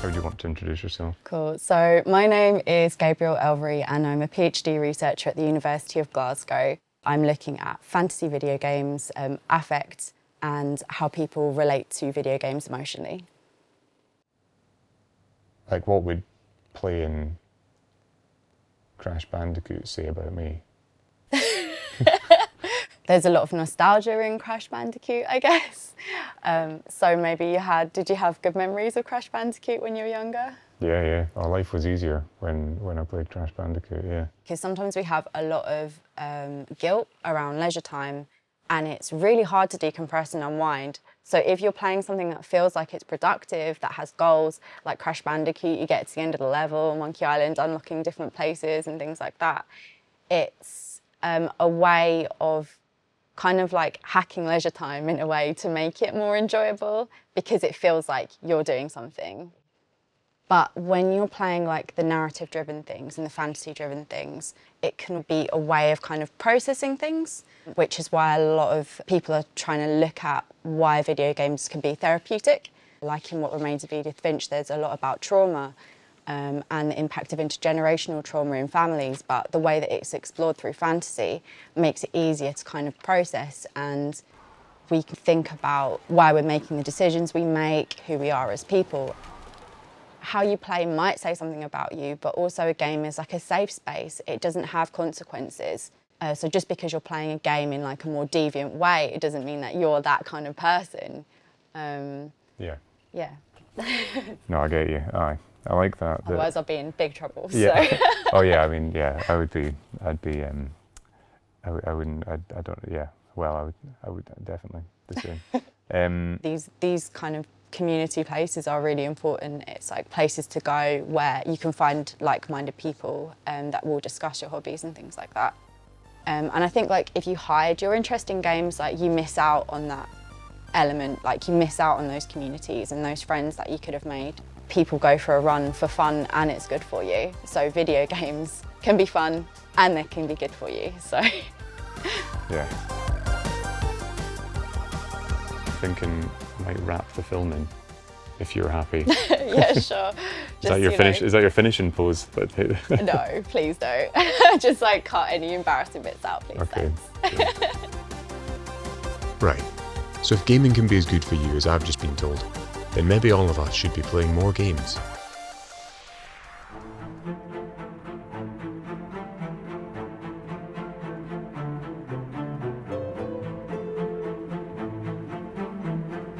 How do you want to introduce yourself? Cool. So my name is Gabriel Elvery and I'm a PhD researcher at the University of Glasgow. I'm looking at fantasy video games, affect, and how people relate to video games emotionally. Like, what would playing Crash Bandicoot say about me? There's a lot of nostalgia in Crash Bandicoot, I guess. So maybe did you have good memories of Crash Bandicoot when you were younger? Yeah. Our life was easier when I played Crash Bandicoot, yeah. Because sometimes we have a lot of guilt around leisure time and it's really hard to decompress and unwind. So if you're playing something that feels like it's productive, that has goals, like Crash Bandicoot, you get to the end of the level, Monkey Island, unlocking different places and things like that. It's a way of kind of like hacking leisure time in a way to make it more enjoyable because it feels like you're doing something. But when you're playing like the narrative-driven things and the fantasy-driven things, it can be a way of kind of processing things, which is why a lot of people are trying to look at why video games can be therapeutic. Like in What Remains of Edith Finch, there's a lot about trauma and the impact of intergenerational trauma in families, but the way that it's explored through fantasy makes it easier to kind of process, and we can think about why we're making the decisions we make, who we are as people. How you play might say something about you, but also a game is like a safe space. It doesn't have consequences. So just because you're playing a game in like a more deviant way, it doesn't mean that you're that kind of person. Yeah. No, I get you. Aye. I like that. Otherwise I'll be in big trouble. Yeah. So. Oh yeah, I mean, yeah, I would definitely the same. These kind of community places are really important. It's like places to go where you can find like-minded people that will discuss your hobbies and things like that. And I think like if you hide your interest in games, like you miss out on that element, like you miss out on those communities and those friends that you could have made. People go for a run for fun and it's good for you. So video games can be fun and they can be good for you, so. Yeah. Thinking I might wrap the film in, if you're happy. Yeah, sure. Is that your finishing pose? No, please don't. Just like cut any embarrassing bits out, please. Okay. Right. So if gaming can be as good for you as I've just been told, then maybe all of us should be playing more games.